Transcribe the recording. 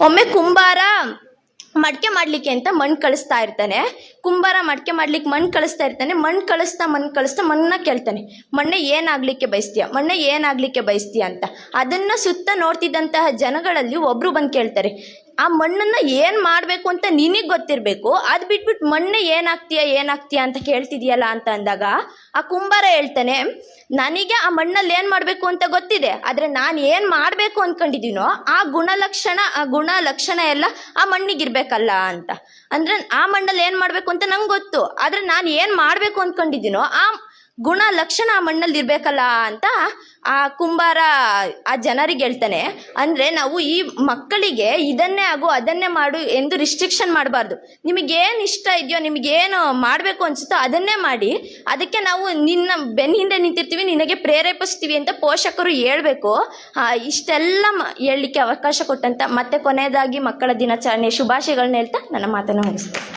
ಒಮ್ಮೆ ಕುಂಬಾರ ಮಡಿಕೆ ಮಾಡಲಿಕ್ಕೆ ಅಂತ ಮಣ್ಣು ಕಳಿಸ್ತಾ ಇರ್ತಾನೆ. ಕುಂಬಾರ ಮಡಿಕೆ ಮಾಡ್ಲಿಕ್ಕೆ ಮಣ್ಣು ಕಳಿಸ್ತಾ ಇರ್ತಾನೆ. ಮಣ್ಣು ಕಳಿಸ್ತಾ ಮಣ್ಣನ್ನ ಕೇಳ್ತಾನೆ, ಮಣ್ಣೆ ಏನಾಗ್ಲಿಕ್ಕೆ ಬಯಸ್ತೀಯ ಅಂತ. ಅದನ್ನ ಸುತ್ತ ನೋಡ್ತಿದ್ದಂತಹ ಜನಗಳಲ್ಲಿ ಒಬ್ರು ಬಂದು ಕೇಳ್ತಾರೆ, ಆ ಮಣ್ಣನ್ನ ಏನ್ ಮಾಡ್ಬೇಕು ಅಂತ ನಿನಗೆ ಗೊತ್ತಿರ್ಬೇಕು, ಅದ್ ಬಿಟ್ಬಿಟ್ಟು ಮಣ್ಣೆ ಏನಾಗ್ತೀಯ ಅಂತ ಕೇಳ್ತಿದ್ಯಲ್ಲ ಅಂತ ಅಂದಾಗ ಆ ಕುಂಬಾರ ಹೇಳ್ತಾನೆ, ನನಗೆ ಆ ಮಣ್ಣಲ್ಲಿ ಏನ್ ಮಾಡ್ಬೇಕು ಅಂತ ಗೊತ್ತಿದೆ, ಆದ್ರೆ ನಾನು ಏನ್ ಮಾಡ್ಬೇಕು ಅನ್ಕೊಂಡಿದ್ದೀನೋ ಆ ಗುಣ ಲಕ್ಷಣ ಎಲ್ಲ ಆ ಮಣ್ಣಿಗಿರ್ಬೇಕಲ್ಲ ಅಂತ. ಅಂದ್ರೆ ಆ ಮಣ್ಣಲ್ಲಿ ಏನ್ ಮಾಡ್ಬೇಕು ಅಂತ ನಂಗೆ ಗೊತ್ತು, ಆದ್ರೆ ನಾನು ಏನ್ ಮಾಡ್ಬೇಕು ಅನ್ಕೊಂಡಿದ್ದೀನೋ ಆ ಗುಣ ಲಕ್ಷಣ ಆ ಮಣ್ಣಲ್ಲಿ ಇರ್ಬೇಕಲ್ಲ ಅಂತ ಆ ಕುಂಬಾರ ಆ ಜನರಿಗೆ ಹೇಳ್ತಾನೆ. ಅಂದ್ರೆ ನಾವು ಈ ಮಕ್ಕಳಿಗೆ ಇದನ್ನೇ ಆಗು ಅದನ್ನೇ ಮಾಡು ಎಂದು ರಿಸ್ಟ್ರಿಕ್ಷನ್ ಮಾಡಬಾರ್ದು. ನಿಮಗೇನು ಇಷ್ಟ ಇದೆಯೋ, ನಿಮಗೇನು ಮಾಡಬೇಕು ಅನ್ಸುತ್ತೋ ಅದನ್ನೇ ಮಾಡಿ, ಅದಕ್ಕೆ ನಾವು ನಿನ್ನ ಬೆನ್ನ ಹಿಂದೆ ನಿಂತಿರ್ತೀವಿ, ನಿನಗೆ ಪ್ರೇರೇಪಿಸ್ತೀವಿ ಅಂತ ಪೋಷಕರು ಹೇಳ್ಬೇಕು. ಇಷ್ಟೆಲ್ಲ ಹೇಳಲಿಕ್ಕೆ ಅವಕಾಶ ಕೊಟ್ಟಂತ ಮತ್ತೆ ಕೊನೆಯದಾಗಿ ಮಕ್ಕಳ ದಿನಾಚರಣೆ ಶುಭಾಶಯಗಳನ್ನ ಹೇಳ್ತಾ ನನ್ನ ಮಾತನ್ನು ಮುಗಿಸ್ತೇನೆ.